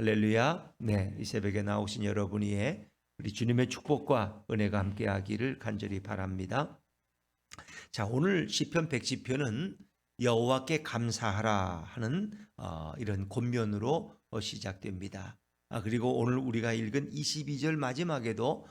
할렐루야. 네, 이 새벽에 나오신 여러분이 우리 주님의 축복과 은혜가 함께하기를 간절히 바랍니다. 자, 오늘 시편 110편은 여호와께 감사하라 하는 이런 권면으로 시작됩니다. 그리고 오늘 우리가 읽은 22절 마지막에도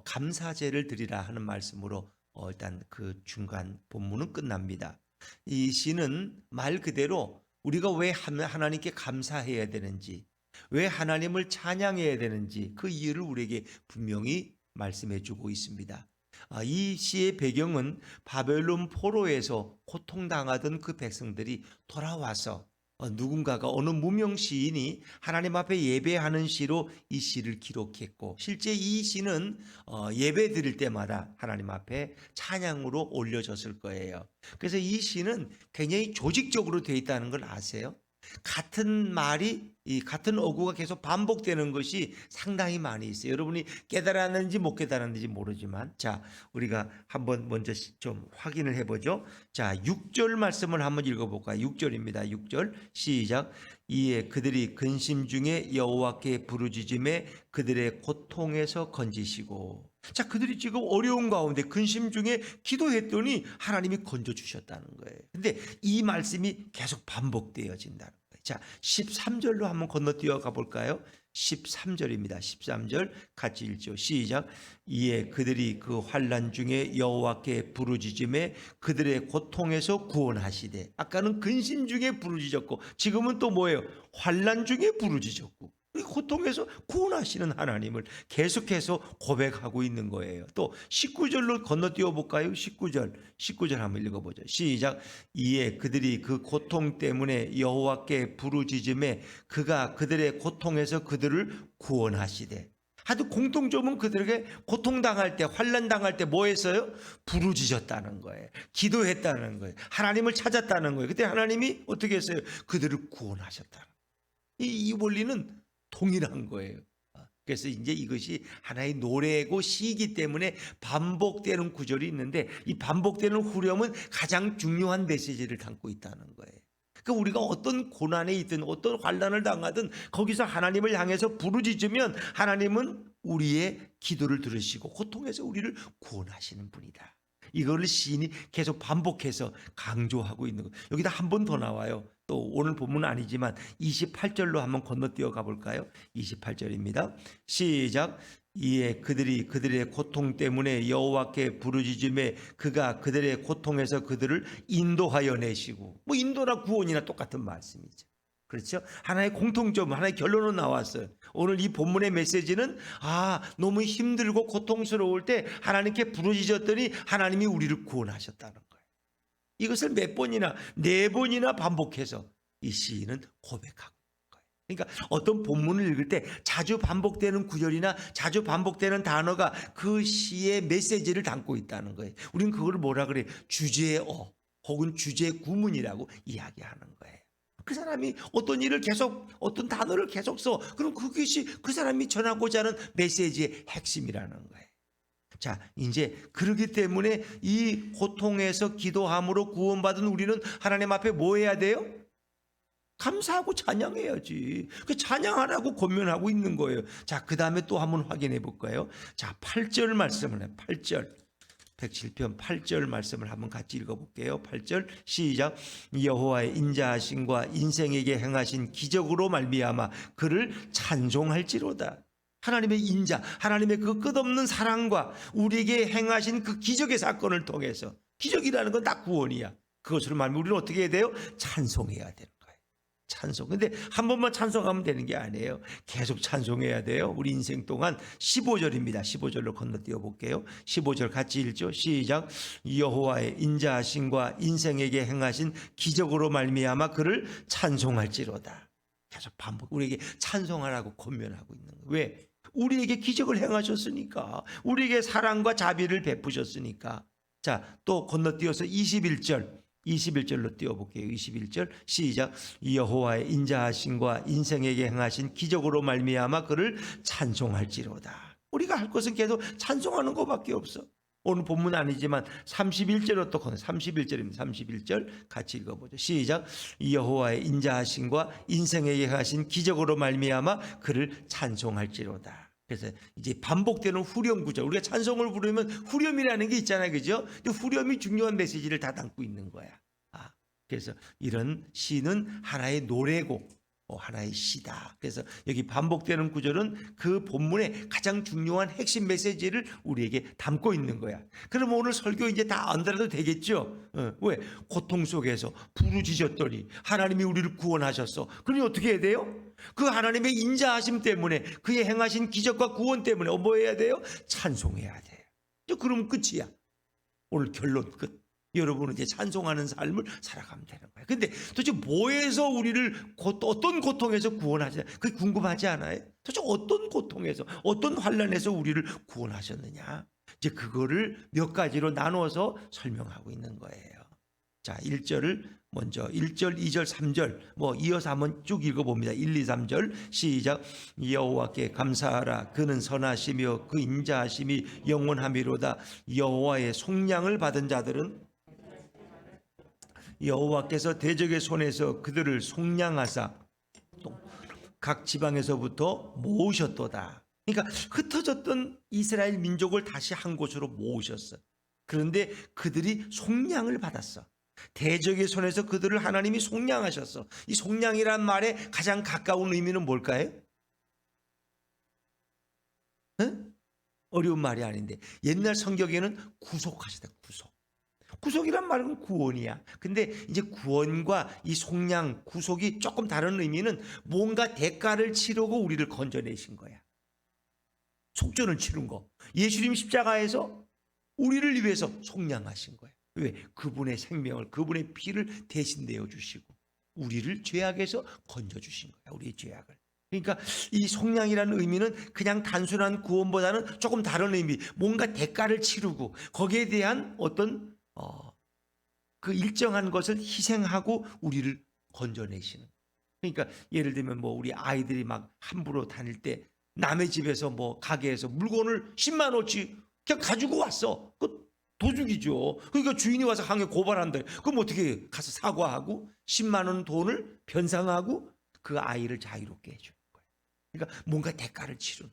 감사제를 드리라 하는 말씀으로 일단 그 중간 본문은 끝납니다. 이 시는 말 그대로 우리가 왜 하나님께 감사해야 되는지, 왜 하나님을 찬양해야 되는지 그 이유를 우리에게 분명히 말씀해 주고 있습니다. 이 시의 배경은 바벨론 포로에서 고통당하던 그 백성들이 돌아와서 누군가가 어느 무명 시인이 하나님 앞에 예배하는 시로 이 시를 기록했고, 실제 이 시는 예배 드릴 때마다 하나님 앞에 찬양으로 올려졌을 거예요. 그래서 이 시는 굉장히 조직적으로 되어 있다는 걸 아세요? 같은 말이 이 같은 어구가 계속 반복되는 것이 상당히 많이 있어요. 여러분이 깨달았는지 못 깨달았는지 모르지만, 자, 우리가 한번 먼저 좀 확인을 해보죠. 자, 6절 말씀을 한번 읽어볼까요? 6절입니다. 6절 시작. 이에 그들이 근심 중에 여호와께 부르짖음에 그들의 고통에서 건지시고. 자, 그들이 지금 어려운 가운데 근심 중에 기도했더니 하나님이 건져주셨다는 거예요. 근데 이 말씀이 계속 반복되어진다는 거예요. 자, 13절로 한번 건너뛰어 가볼까요? 13절입니다. 13절 같이 읽죠. 시작. 이에 그들이 그 환난 중에 여호와께 부르짖음에 그들의 고통에서 구원하시되. 아까는 근심 중에 부르짖었고 지금은 또 뭐예요? 환난 중에 부르짖었고 고통에서 구원하시는 하나님을 계속해서 고백하고 있는 거예요. 또 19절로 건너뛰어 볼까요? 19절 한번 읽어보죠. 시작. 이에 그들이 그 고통 때문에 여호와께 부르짖음에 그가 그들의 고통에서 그들을 구원하시되. 하여튼 공통점은 그들에게 고통당할 때, 환난당할 때 뭐 했어요? 부르짖었다는 거예요. 기도했다는 거예요. 하나님을 찾았다는 거예요. 그때 하나님이 어떻게 했어요? 그들을 구원하셨다는 거예요. 이 원리는 동일한 거예요. 그래서 이제 이것이 하나의 노래고 시이기 때문에 반복되는 구절이 있는데, 이 반복되는 후렴은 가장 중요한 메시지를 담고 있다는 거예요. 그러니까 우리가 어떤 고난에 있든 어떤 환난을 당하든 거기서 하나님을 향해서 부르짖으면 하나님은 우리의 기도를 들으시고 고통에서 우리를 구원하시는 분이다. 이거를 시인이 계속 반복해서 강조하고 있는 거예요. 여기다 한 번 더 나와요. 또 오늘 본문은 아니지만 28절로 한번 건너뛰어 가볼까요? 28절입니다. 시작. 이에 그들이 그들의 고통 때문에 여호와께 부르짖음에 그가 그들의 고통에서 그들을 인도하여 내시고. 뭐 인도나 구원이나 똑같은 말씀이죠. 그렇죠? 하나의 공통점, 하나의 결론은 나왔어요. 오늘 이 본문의 메시지는 너무 힘들고 고통스러울 때 하나님께 부르짖었더니 하나님이 우리를 구원하셨다는 거예요. 이것을 몇 번이나 4번이나 반복해서 이 시인은 고백하고 있는 거예요. 그러니까 어떤 본문을 읽을 때 자주 반복되는 구절이나 자주 반복되는 단어가 그 시의 메시지를 담고 있다는 거예요. 우리는 그걸 뭐라 그래요? 주제어 혹은 주제 구문이라고 이야기하는 거예요. 그 사람이 어떤 일을 계속, 어떤 단어를 계속 써. 그럼 그것이 그 사람이 전하고자 하는 메시지의 핵심이라는 거예요. 자, 이제 그러기 때문에 이 고통에서 기도함으로 구원받은 우리는 하나님 앞에 뭐 해야 돼요? 감사하고 찬양해야지. 그 찬양하라고 권면하고 있는 거예요. 자, 그 다음에 또 한번 확인해 볼까요? 자, 8절 말씀을 해요. 8절. 107편 8절 말씀을 한번 같이 읽어볼게요. 8절 시작. 여호와의 인자하심과 인생에게 행하신 기적으로 말미암아 그를 찬송할지로다. 하나님의 인자, 하나님의 그 끝없는 사랑과 우리에게 행하신 그 기적의 사건을 통해서, 기적이라는 건 다 구원이야. 그것으로 말미암아 우리는 어떻게 해야 돼요? 찬송해야 되는 거예요. 찬송. 근데 한 번만 찬송하면 되는 게 아니에요. 계속 찬송해야 돼요. 우리 인생 동안. 15절입니다. 15절로 건너뛰어 볼게요. 15절 같이 읽죠. 시작. 여호와의 인자하심과 인생에게 행하신 기적으로 말미암아 그를 찬송할지로다. 계속 반복. 우리에게 찬송하라고 권면하고 있는 거예요. 왜? 우리에게 기적을 행하셨으니까. 우리에게 사랑과 자비를 베푸셨으니까. 자, 또 건너뛰어서 21절로 띄워볼게요. 21절 시작. 여호와의 인자하심과 인생에게 행하신 기적으로 말미암아 그를 찬송할지로다. 우리가 할 것은 계속 찬송하는 것밖에 없어. 오늘 본문 아니지만 31절로 또 31절입니다. 31절 같이 읽어보죠. 시작. 여호와의 인자하심과 인생에 행하신 기적으로 말미암아 그를 찬송할지로다. 그래서 이제 반복되는 후렴 구절. 우리가 찬송을 부르면 후렴이라는 게 있잖아요, 그죠? 근데 후렴이 중요한 메시지를 다 담고 있는 거야. 그래서 이런 시는 하나의 노래고 하나의 시다. 그래서 여기 반복되는 구절은 그 본문의 가장 중요한 핵심 메시지를 우리에게 담고 있는 거야. 그럼 오늘 설교 이제 다 안 들어도 되겠죠? 왜? 고통 속에서 부르짖었더니 하나님이 우리를 구원하셨어. 그러니 어떻게 해야 돼요? 그 하나님의 인자하심 때문에, 그의 행하신 기적과 구원 때문에 뭐 해야 돼요? 찬송해야 돼요. 그럼 끝이야. 오늘 결론 끝. 여러분은 이제 찬송하는 삶을 살아가면 되는 거예요. 근데 도대체 뭐에서 우리를 어떤 고통에서 구원하시냐? 그게 궁금하지 않아요? 도대체 어떤 고통에서, 어떤 환난에서 우리를 구원하셨느냐? 이제 그거를 몇 가지로 나눠서 설명하고 있는 거예요. 자, 1절을 먼저 1절, 2절, 3절 뭐 이어서 한번 쭉 읽어봅니다. 1, 2, 3절 시작. 여호와께 감사하라. 그는 선하시며 그 인자하심이 영원하미로다. 여호와의 속량을 받은 자들은 여호와께서 대적의 손에서 그들을 속량하사 각 지방에서부터 모으셨도다. 그러니까 흩어졌던 이스라엘 민족을 다시 한 곳으로 모으셨어. 그런데 그들이 속량을 받았어. 대적의 손에서 그들을 하나님이 속량하셨어. 이 속량이란 말에 가장 가까운 의미는 뭘까요? 어려운 말이 아닌데 옛날 성경에는 구속하시다. 구속이란 말은 구원이야. 근데 이제 구원과 이 속량, 구속이 조금 다른 의미는 뭔가 대가를 치르고 우리를 건져내신 거야. 속전을 치른 거. 예수님 십자가에서 우리를 위해서 속량하신 거야. 왜? 그분의 생명을, 그분의 피를 대신 내어주시고 우리를 죄악에서 건져주신 거야. 우리의 죄악을. 그러니까 이 속량이라는 의미는 그냥 단순한 구원보다는 조금 다른 의미, 뭔가 대가를 치르고 거기에 대한 어떤 그 일정한 것을 희생하고 우리를 건져내시는. 그러니까 예를 들면 뭐 우리 아이들이 막 함부로 다닐 때 남의 집에서 뭐 가게에서 물건을 10만 원어치 그냥 가지고 왔어. 그 도둑이죠. 그러니까 주인이 와서 항해 고발한다. 그럼 어떻게 가서 사과하고 10만 원 돈을 변상하고 그 아이를 자유롭게 해주는 거예요. 그러니까 뭔가 대가를 치르는.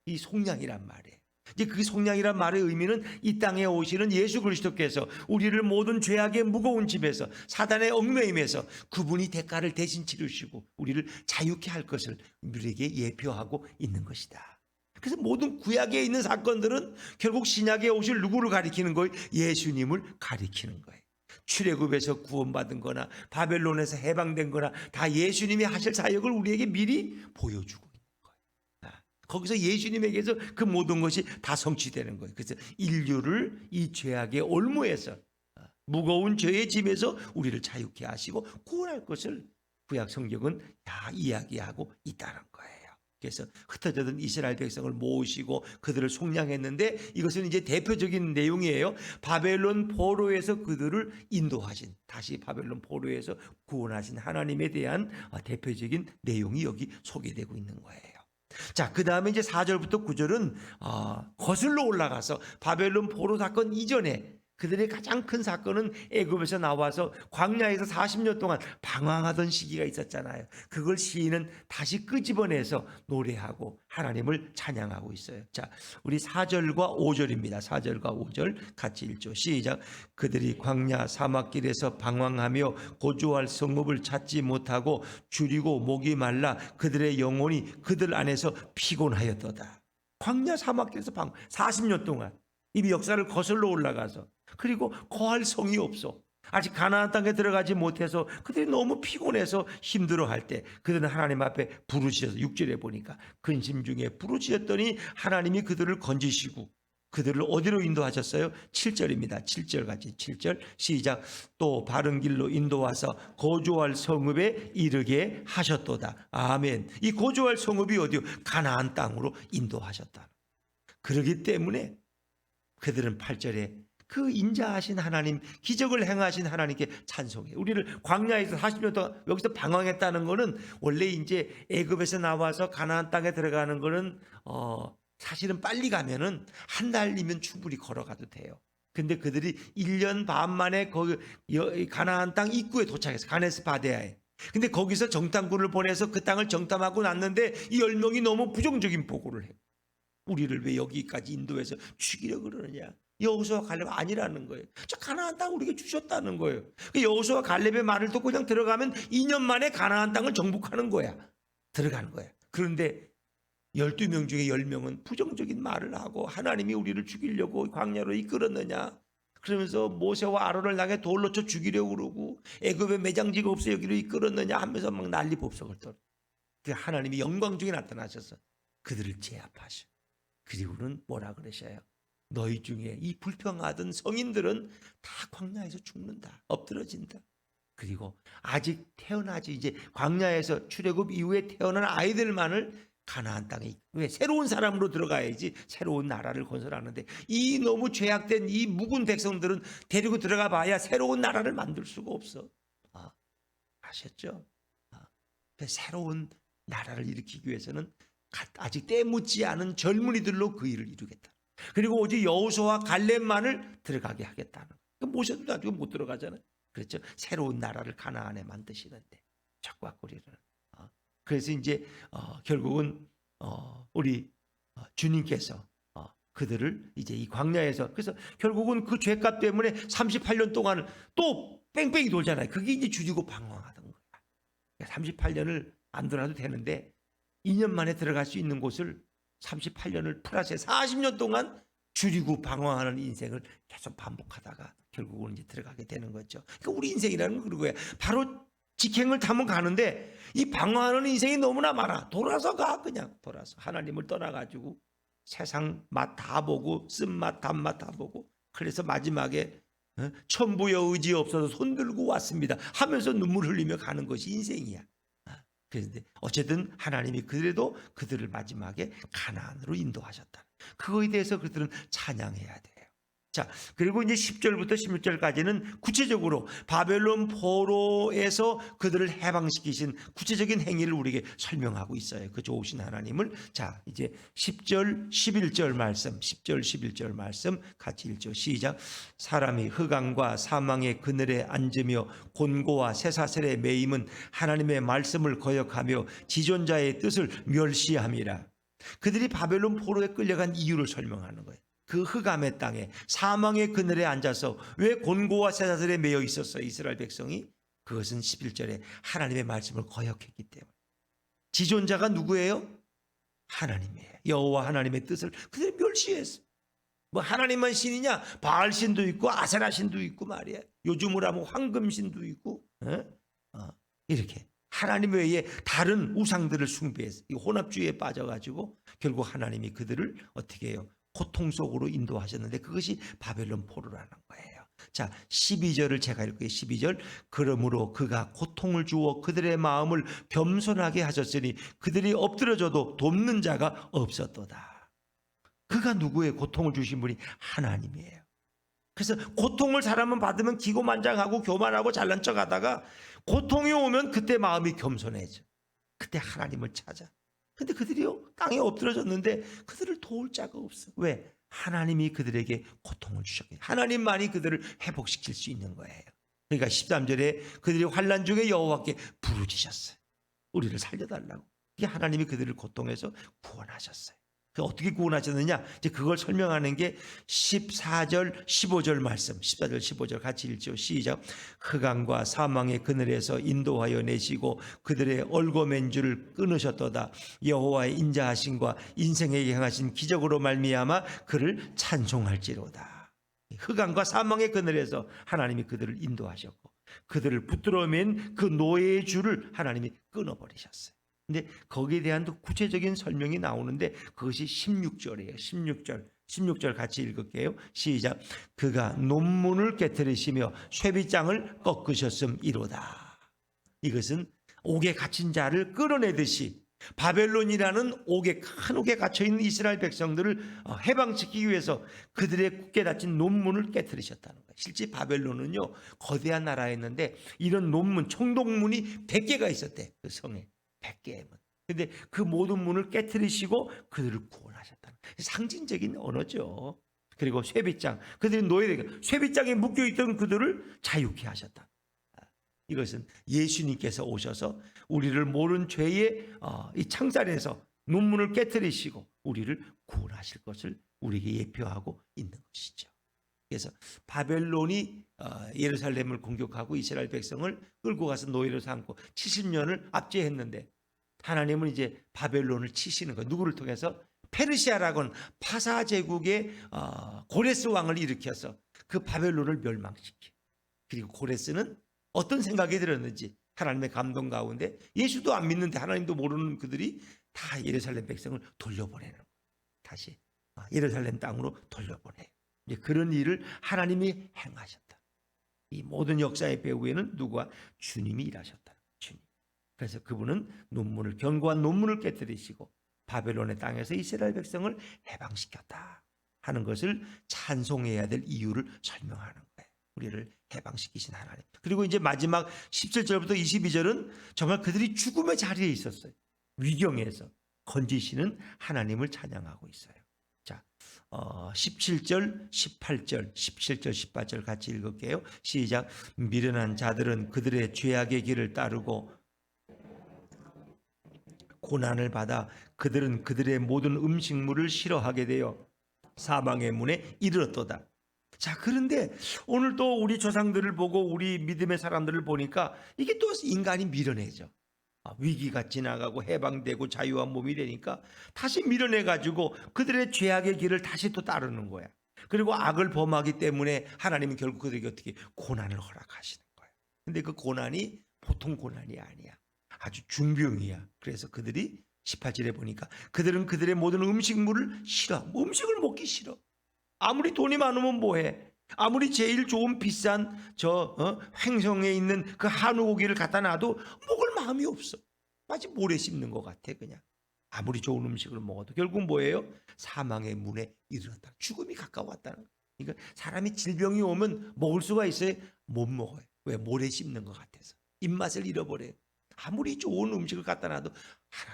이 속량이란 말이에요. 이제 그 속량이란 말의 의미는 이 땅에 오시는 예수 그리스도께서 우리를 모든 죄악의 무거운 짐에서 사단의 얽매임에서 그분이 대가를 대신 치르시고 우리를 자유케 할 것을 우리에게 예표하고 있는 것이다. 그래서 모든 구약에 있는 사건들은 결국 신약에 오실 누구를 가리키는 거예요? 예수님을 가리키는 거예요. 출애굽에서 구원받은 거나 바벨론에서 해방된 거나 다 예수님이 하실 사역을 우리에게 미리 보여주고 거기서 예수님에게서 그 모든 것이 다 성취되는 거예요. 그래서 인류를 이 죄악의 올무에서 무거운 죄의 짐에서 우리를 자유케 하시고 구원할 것을 구약 성경은 다 이야기하고 있다는 거예요. 그래서 흩어졌던 이스라엘 백성을 모으시고 그들을 속량했는데 이것은 이제 대표적인 내용이에요. 바벨론 포로에서 그들을 인도하신, 다시 바벨론 포로에서 구원하신 하나님에 대한 대표적인 내용이 여기 소개되고 있는 거예요. 자, 그 다음에 이제 4절부터 9절은 거슬러 올라가서 바벨론 포로 사건 이전에 그들의 가장 큰 사건은 애굽에서 나와서 광야에서 40년 동안 방황하던 시기가 있었잖아요. 그걸 시인은 다시 끄집어내서 노래하고 하나님을 찬양하고 있어요. 자, 우리 4절과 5절입니다. 4절과 5절 같이 읽죠. 시작. 그들이 광야 사막길에서 방황하며 거주할 성읍을 찾지 못하고 줄이고 목이 말라 그들의 영혼이 그들 안에서 피곤하였도다. 광야 사막길에서 40년 동안 이미 역사를 거슬러 올라가서 그리고 거할 성이 없어. 아직 가나안 땅에 들어가지 못해서 그들이 너무 피곤해서 힘들어할 때 그들은 하나님 앞에 부르짖어서 6절에 보니까 근심 중에 부르짖었더니 하나님이 그들을 건지시고 그들을 어디로 인도하셨어요? 7절입니다. 7절 같이 7절 시작. 또 바른 길로 인도하사 거주할 성읍에 이르게 하셨도다. 아멘. 이 거주할 성읍이 어디요? 가나안 땅으로 인도하셨다. 그렇기 때문에 그들은 8절에 그 인자하신 하나님, 기적을 행하신 하나님께 찬송해. 우리를 광야에서 40년 동안 여기서 방황했다는 거는 원래 이제 애굽에서 나와서 가나안 땅에 들어가는 거는 사실은 빨리 가면은 한 달이면 충분히 걸어가도 돼요. 근데 그들이 1년 반 만에 거기 가나안 땅 입구에 도착해서 가네스 바데아에. 근데 거기서 정탐꾼을 보내서 그 땅을 정탐하고 났는데 이 10명이 너무 부정적인 보고를 해요. 우리를 왜 여기까지 인도해서 죽이려고 그러느냐. 여호수아 갈렙 아니라는 거예요. 저 가나안 땅 우리에게 주셨다는 거예요. 여호수아 갈렙의 말을 듣고 그냥 들어가면 2년 만에 가나안 땅을 정복하는 거야. 들어가는 거야. 그런데 12명 중에 10명은 부정적인 말을 하고 하나님이 우리를 죽이려고 광야로 이끌었느냐. 그러면서 모세와 아론을 향해 돌로 쳐 죽이려고 그러고 애굽에 매장지가 없어 여기로 이끌었느냐 하면서 막 난리 법석을 떨어. 그 하나님이 영광 중에 나타나셔서 그들을 제압하셔. 그리고는 뭐라 그러셔요? 너희 중에 이 불평하던 성인들은 다 광야에서 죽는다. 엎드러진다. 그리고 아직 태어나지 이제 광야에서 출애굽 이후에 태어난 아이들만을 가나안 땅에 왜 새로운 사람으로 들어가야지 새로운 나라를 건설하는데 이 너무 죄악된 이 묵은 백성들은 데리고 들어가 봐야 새로운 나라를 만들 수가 없어. 아셨죠? 새로운 나라를 일으키기 위해서는 아직 때 묻지 않은 젊은이들로 그 일을 이루겠다. 그리고 오직 여호수아와 갈렙만을 들어가게 하겠다는 거예요. 모세도 나중에 못 들어가잖아요. 그렇죠? 새로운 나라를 가나안에 만드시는데 적과 꼬리를. 그래서 이제 결국은 우리 주님께서 그들을 이제 이 광야에서 그래서 결국은 그 죄값 때문에 38년 동안 또 뺑뺑이 돌잖아요. 그게 이제 죽이고 방황하던 거야. 38년을 안 돌아도 되는데 2년 만에 들어갈 수 있는 곳을 38년을 플러스해 40년 동안 줄이고 방황하는 인생을 계속 반복하다가 결국은 이제 들어가게 되는 거죠. 그러니까 우리 인생이라는 건 그런 거야. 바로 직행을 타면 가는데 이 방황하는 인생이 너무나 많아. 돌아서 가 그냥 돌아서 하나님을 떠나가지고 세상 맛 다 보고 쓴맛 단맛 다 보고 그래서 마지막에 천부여 의지 없어서 손들고 왔습니다 하면서 눈물 흘리며 가는 것이 인생이야. 그런데 어쨌든 하나님이 그래도 그들을 마지막에 가나안으로 인도하셨다. 그거에 대해서 그들은 찬양해야 돼요. 자, 그리고 이제 10절부터 16절까지는 구체적으로 바벨론 포로에서 그들을 해방시키신 구체적인 행위를 우리에게 설명하고 있어요. 그 좋으신 하나님을. 자, 이제 10절, 11절 말씀, 10절, 11절 말씀 같이 읽죠. 시작. 사람이 흑암과 사망의 그늘에 앉으며 곤고와 쇠사슬에 매임은 하나님의 말씀을 거역하며 지존자의 뜻을 멸시함이라. 그들이 바벨론 포로에 끌려간 이유를 설명하는 거예요. 그 흑암의 땅에 사망의 그늘에 앉아서 왜 곤고와 쇠사슬에 매여 있었어요? 이스라엘 백성이. 그것은 11절에 하나님의 말씀을 거역했기 때문에. 지존자가 누구예요? 하나님이에요. 여호와 하나님의 뜻을 그들이 멸시했어. 뭐 하나님만 신이냐? 바알신도 있고 아세라신도 있고 말이야. 요즘으로 하면 황금신도 있고 이렇게 하나님 외에 다른 우상들을 숭배해서 이 혼합주의에 빠져가지고 결국 하나님이 그들을 어떻게 해요? 고통 속으로 인도하셨는데 그것이 바벨론 포로라는 거예요. 자, 12절을 제가 읽을게요. 12절. 그러므로 그가 고통을 주어 그들의 마음을 겸손하게 하셨으니 그들이 엎드려져도 돕는 자가 없었도다. 그가 누구의 고통을 주신 분이 하나님이에요. 그래서 고통을 사람은 받으면 기고만장하고 교만하고 잘난 척하다가 고통이 오면 그때 마음이 겸손해져. 그때 하나님을 찾아. 근데 그들이요 땅에 엎드려졌는데 그들을 도울 자가 없어. 왜? 하나님이 그들에게 고통을 주셨기 때문에. 하나님만이 그들을 회복시킬 수 있는 거예요. 그러니까 13절에 그들이 환난 중에 여호와께 부르짖었어요. 우리를 살려달라고. 이게 하나님이 그들을 고통해서 구원하셨어요. 어떻게 구원하셨느냐? 이제 그걸 설명하는 게 14절, 15절 말씀. 14절, 15절 같이 읽죠. 시작. 흑암과 사망의 그늘에서 인도하여 내시고 그들의 얼거맨줄을 끊으셨도다. 여호와의 인자하심과 인생에게 행하신 기적으로 말미암아 그를 찬송할지로다. 흑암과 사망의 그늘에서 하나님이 그들을 인도하셨고 그들을 붙들어 맨 그 노예의 줄을 하나님이 끊어버리셨어요. 근데 거기에 대한 또 구체적인 설명이 나오는데 그것이 16절이에요. 16절 같이 읽을게요. 시작. 그가 논문을 깨뜨리시며 쇠빗장을 꺾으셨음이로다. 이것은 옥에 갇힌 자를 끌어내듯이 바벨론이라는 옥에 큰 옥에 갇혀있는 이스라엘 백성들을 해방시키기 위해서 그들의 굳게 닫힌 논문을 깨뜨리셨다는 거예요. 실제 바벨론은요 거대한 나라였는데 이런 논문, 총독문이 100개가 있었대. 그 성에 100개의 문. 근데 그 모든 문을 깨트리시고 그들을 구원하셨다는 상징적인 언어죠. 그리고 쇠빗장, 그들이 노예되게 쇠빗장에 묶여있던 그들을 자유케 하셨다. 이것은 예수님께서 오셔서 우리를 모른 죄의 이 창살에서 눈문을 깨트리시고 우리를 구원하실 것을 우리에게 예표하고 있는 것이죠. 그래서 바벨론이 예루살렘을 공격하고 이스라엘 백성을 끌고 가서 노예로 삼고 70년을 압제했는데 하나님은 이제 바벨론을 치시는 거예요. 누구를 통해서? 페르시아라고는 파사 제국의 고레스 왕을 일으켜서 그 바벨론을 멸망시키. 그리고 고레스는 어떤 생각이 들었는지 하나님의 감동 가운데 예수도 안 믿는데 하나님도 모르는 그들이 다 예루살렘 백성을 돌려보내는 거예요. 다시 예루살렘 땅으로 돌려보내요. 그런 일을 하나님이 행하셨다. 이 모든 역사의 배후에는 누구와? 주님이 일하셨다. 주님. 그래서 그분은 견고한 논문을 깨뜨리시고 바벨론의 땅에서 이스라엘 백성을 해방시켰다 하는 것을 찬송해야 될 이유를 설명하는 거예요. 우리를 해방시키신 하나님. 그리고 이제 마지막 17절부터 22절은 정말 그들이 죽음의 자리에 있었어요. 위경에서 건지시는 하나님을 찬양하고 있어요. 자, 17절, 18절, 17절, 18절 같이 읽을게요. 시작. 미련한 자들은 그들의 죄악의 길을 따르고 고난을 받아 그들은 그들의 모든 음식물을 싫어하게 되어 사망의 문에 이르렀도다. 자, 그런데 오늘 또 우리 조상들을 보고 우리 믿음의 사람들을 보니까 이게 또 인간이 미련해져. 위기가 지나가고 해방되고 자유한 몸이 되니까 다시 밀어내가지고 그들의 죄악의 길을 다시 또 따르는 거야. 그리고 악을 범하기 때문에 하나님은 결국 그들에게 어떻게 고난을 허락하시는 거야. 근데 그 고난이 보통 고난이 아니야. 아주 중병이야. 그래서 그들이 18절에 보니까 그들은 그들의 모든 음식물을 싫어. 음식을 먹기 싫어. 아무리 돈이 많으면 뭐해? 아무리 제일 좋은 비싼 횡성에 있는 그 한우 고기를 갖다 놔도 먹을 마음이 없어. 마치 모래 씹는 것 같아. 그냥 아무리 좋은 음식을 먹어도 결국 뭐예요? 사망의 문에 이르렀다. 죽음이 가까웠다는 거예요. 그러니까 사람이 질병이 오면 먹을 수가 있어요? 못 먹어요. 왜? 모래 씹는 것 같아서 입맛을 잃어버려요. 아무리 좋은 음식을 갖다 놔도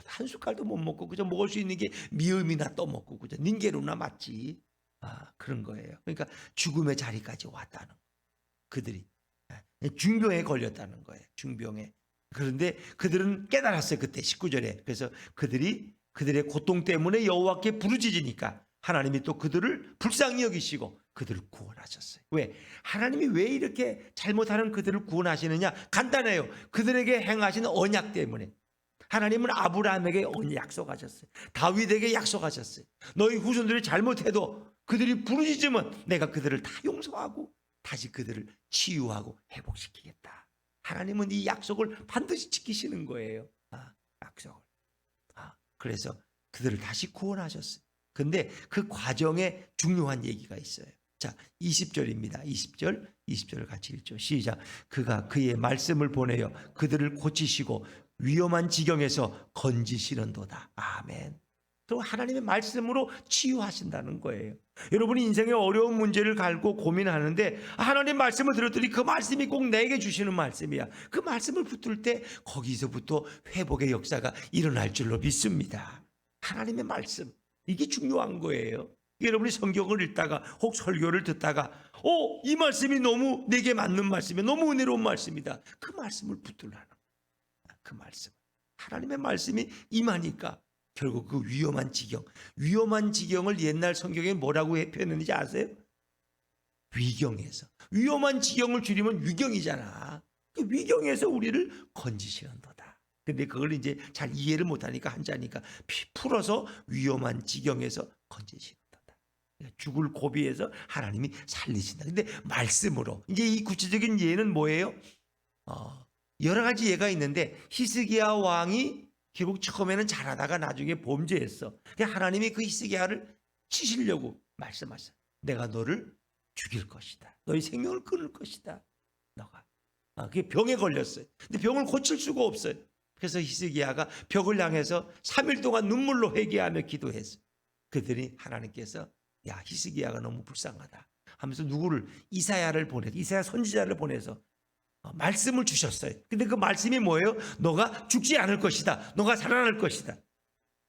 한 숟갈도 못 먹고 그저 먹을 수 있는 게 미음이나 떠먹고 그저 닌게루나 맞지. 그런 거예요. 그러니까 죽음의 자리까지 왔다는 거예요. 그들이 중병에 걸렸다는 거예요. 중병에. 그런데 그들은 깨달았어요. 그때 19절에. 그래서 그들이 그들의 고통 때문에 여호와께 부르짖으니까 하나님이 또 그들을 불쌍히 여기시고 그들을 구원하셨어요. 왜? 하나님이 왜 이렇게 잘못하는 그들을 구원하시느냐? 간단해요. 그들에게 행하신 언약 때문에. 하나님은 아브라함에게 약속하셨어요. 다윗에게 약속하셨어요. 너희 후손들이 잘못해도 그들이 부르짖으면 내가 그들을 다 용서하고 다시 그들을 치유하고 회복시키겠다. 하나님은 이 약속을 반드시 지키시는 거예요. 약속을. 그래서 그들을 다시 구원하셨어요. 근데 그 과정에 중요한 얘기가 있어요. 자, 20절입니다. 20절을 같이 읽죠. 시작. 그가 그의 말씀을 보내어 그들을 고치시고 위험한 지경에서 건지시는도다. 아멘. 또 하나님의 말씀으로 치유하신다는 거예요. 여러분이 인생의 어려운 문제를 갈고 고민하는데 하나님 말씀을 들었더니 그 말씀이 꼭 내게 주시는 말씀이야. 그 말씀을 붙들 때 거기서부터 회복의 역사가 일어날 줄로 믿습니다. 하나님의 말씀, 이게 중요한 거예요. 여러분이 성경을 읽다가 혹 설교를 듣다가 이 말씀이 너무 내게 맞는 말씀이야. 너무 은혜로운 말씀이다. 그 말씀을 붙들라는 거야. 그 말씀. 하나님의 말씀이 임하니까 결국 그 위험한 지경을 옛날 성경에 뭐라고 표현했는지 아세요? 위경에서. 위험한 지경을 줄이면 위경이잖아. 그 위경에서 우리를 건지시는도다. 근데 그걸 이제 잘 이해를 못하니까 한자니까 풀어서 위험한 지경에서 건지시는도다. 죽을 고비에서 하나님이 살리신다. 근데 말씀으로. 이제 이 구체적인 예는 뭐예요? 여러 가지 예가 있는데 히스기야 왕이 결국 처음에는 잘하다가 나중에 범죄했어. 하나님이 그 히스기야를 치시려고 말씀하셨어요. 내가 너를 죽일 것이다. 너의 생명을 끊을 것이다. 너가. 그게 병에 걸렸어요. 근데 병을 고칠 수가 없어요. 그래서 히스기야가 벽을 향해서 3일 동안 눈물로 회개하며 기도했어요. 그들이 하나님께서 야, 히스기야가 너무 불쌍하다 하면서 누구를? 이사야 선지자를 보내서 말씀을 주셨어요. 근데 그 말씀이 뭐예요? 너가 죽지 않을 것이다. 너가 살아날 것이다.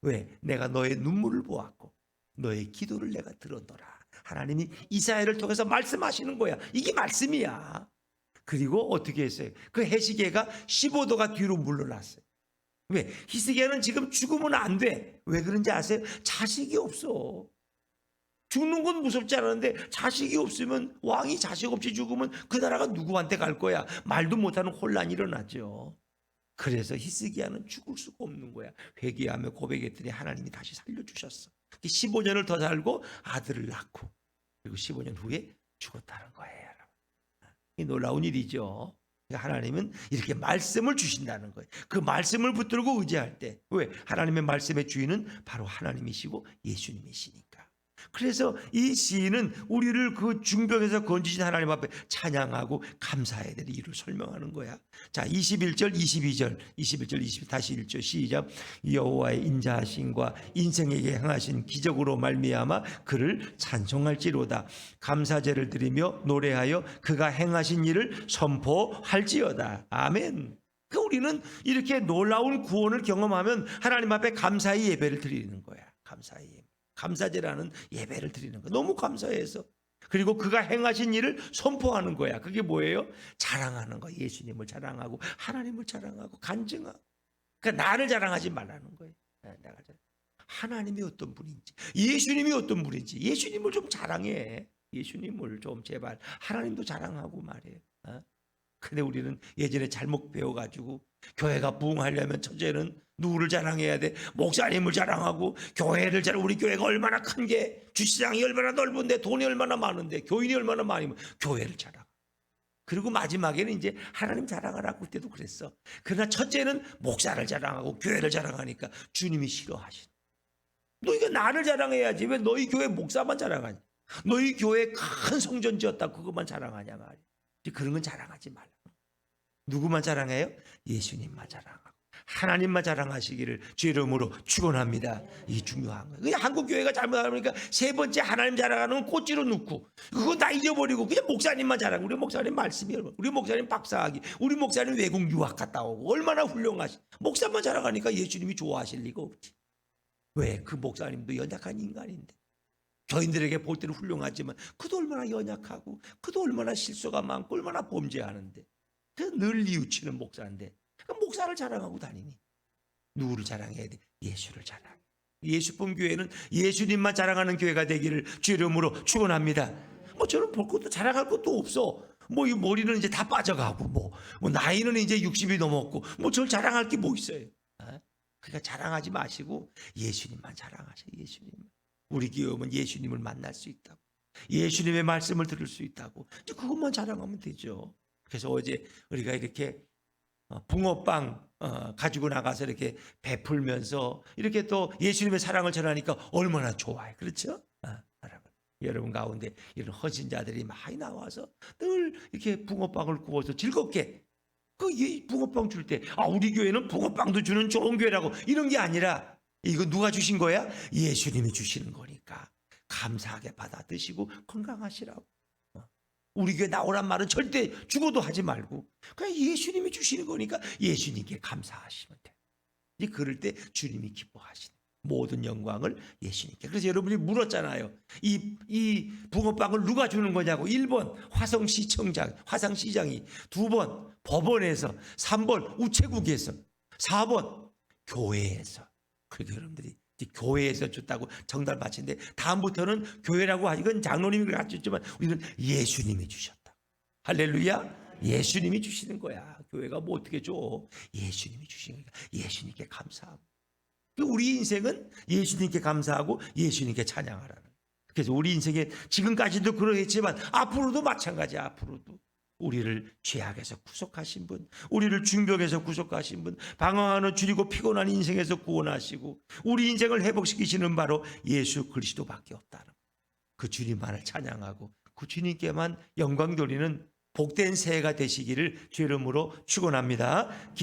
왜? 내가 너의 눈물을 보았고 너의 기도를 내가 들었노라. 하나님이 이사야를 통해서 말씀하시는 거야. 이게 말씀이야. 그리고 어떻게 했어요? 그 해시계가 15도가 뒤로 물러났어요. 왜? 히스기야는 지금 죽으면 안 돼. 왜 그런지 아세요? 자식이 없어. 죽는 건 무섭지 않은데 자식이 없으면, 왕이 자식 없이 죽으면 그 나라가 누구한테 갈 거야? 말도 못하는 혼란이 일어나죠. 그래서 히스기야는 죽을 수가 없는 거야. 회개하며 고백했더니 하나님이 다시 살려주셨어. 15년을 더 살고 아들을 낳고, 그리고 15년 후에 죽었다는 거예요. 이 놀라운 일이죠. 하나님은 이렇게 말씀을 주신다는 거예요. 그 말씀을 붙들고 의지할 때, 왜? 하나님의 말씀의 주인은 바로 하나님이시고 예수님이시니까. 그래서 이 시인은 우리를 그 중병에서 건지신 하나님 앞에 찬양하고 감사해야 될 이유를 설명하는 거야. 자, 21절, 22절, 21절, 22절 다시 읽죠. 시작. 여호와의 인자하심과 인생에게 행하신 기적으로 말미암아 그를 찬송할지로다. 감사제를 드리며 노래하여 그가 행하신 일을 선포할지어다. 아멘. 그 우리는 이렇게 놀라운 구원을 경험하면 하나님 앞에 감사의 예배를 드리는 거야. 감사의 예배. 감사제라는 예배를 드리는 거. 너무 감사해서. 그리고 그가 행하신 일을 선포하는 거야. 그게 뭐예요? 자랑하는 거. 예수님을 자랑하고 하나님을 자랑하고 간증하고. 그러니까 나를 자랑하지 말라는 거예요. 내가 하나님이 어떤 분인지, 예수님이 어떤 분인지, 예수님을 좀 자랑해. 예수님을 좀 제발. 하나님도 자랑하고 말이에요. 근데 우리는 예전에 잘못 배워가지고 교회가 부흥하려면 첫째는 누구를 자랑해야 돼? 목사님을 자랑하고 교회를 자랑. 우리 교회가 얼마나 큰 게, 주시장이 얼마나 넓은데, 돈이 얼마나 많은데, 교인이 얼마나 많으면 교회를 자랑. 그리고 마지막에는 이제 하나님 자랑하라고 그때도 그랬어. 그러나 첫째는 목사를 자랑하고 교회를 자랑하니까 주님이 싫어하시는. 너희가 나를 자랑해야지. 왜 너희 교회 목사만 자랑하냐? 너희 교회 큰 성전 지었다 그것만 자랑하냐 말이야. 그런 건 자랑하지 말라. 누구만 자랑해요? 예수님만 자랑하고 하나님만 자랑하시기를 주 이름으로 축원합니다. 이게 중요한 거예요. 그냥 한국 교회가 잘못하니까 세 번째 하나님 자랑하는 건 꼬치로 넣고 그거 다 잊어버리고 그냥 목사님만 자랑. 우리 목사님 말씀이 얼마나, 우리 목사님 박사학위, 우리 목사님 외국 유학 갔다 오고 얼마나 훌륭하시. 목사만 자랑하니까 예수님이 좋아하실 리가 없지. 왜? 그 목사님도 연약한 인간인데. 교인들에게 볼 때는 훌륭하지만 그도 얼마나 연약하고 그도 얼마나 실수가 많고 얼마나 범죄하는데 늘 뉘우치는 목사인데 그 목사를 자랑하고 다니니 누구를 자랑해야 돼? 예수를 자랑. 예수뿐 교회는 예수님만 자랑하는 교회가 되기를 주 이름으로 축원합니다. 뭐 저는 볼 것도 자랑할 것도 없어. 뭐 이 머리는 이제 다 빠져가고 뭐 나이는 이제 60이 넘었고 뭐 저를 자랑할 게 뭐 있어요? 그러니까 자랑하지 마시고 예수님만 자랑하세요. 예수님만. 우리 교회 오면 예수님을 만날 수 있다고, 예수님의 말씀을 들을 수 있다고, 이제 그것만 자랑하면 되죠. 그래서 어제 우리가 이렇게 붕어빵 가지고 나가서 이렇게 베풀면서 이렇게 또 예수님의 사랑을 전하니까 얼마나 좋아요. 그렇죠? 여러분 가운데 이런 허신 자들이 많이 나와서 늘 이렇게 붕어빵을 구워서 즐겁게 그 붕어빵 줄 때 우리 교회는 붕어빵도 주는 좋은 교회라고 이런 게 아니라 이거 누가 주신 거야? 예수님이 주시는 거니까 감사하게 받아 드시고 건강하시라고. 우리 교회 나오란 말은 절대 죽어도 하지 말고 그냥 예수님이 주시는 거니까 예수님께 감사하시면 돼. 이제 그럴 때 주님이 기뻐하시는 모든 영광을 예수님께. 그래서 여러분이 물었잖아요. 이 붕어빵을 누가 주는 거냐고. 1번 화성시청장, 화성시장이, 2번 법원에서, 3번 우체국에서, 4번 교회에서. 그러니까 여러분들이 교회에서 줬다고 정답을 맞힌데 다음부터는 교회라고 하지. 이건 장로님이 가르쳤지만 우리는 예수님이 주셨다. 할렐루야. 예수님이 주시는 거야. 교회가 뭐 어떻게 줘. 예수님이 주시는 거야. 예수님께 감사하고. 우리 인생은 예수님께 감사하고 예수님께 찬양하라는. 그래서 우리 인생에 지금까지도 그러했지만 앞으로도 마찬가지야. 앞으로도 우리를 죄악에서 구속하신 분, 우리를 중병에서 구속하신 분, 방황하는 줄이고 피곤한 인생에서 구원하시고 우리 인생을 회복시키시는 바로 예수 그리스도밖에 없다는 그 주님만을 찬양하고 그 주님께만 영광 돌리는 복된 새해가 되시기를 주 이름으로 축원합니다.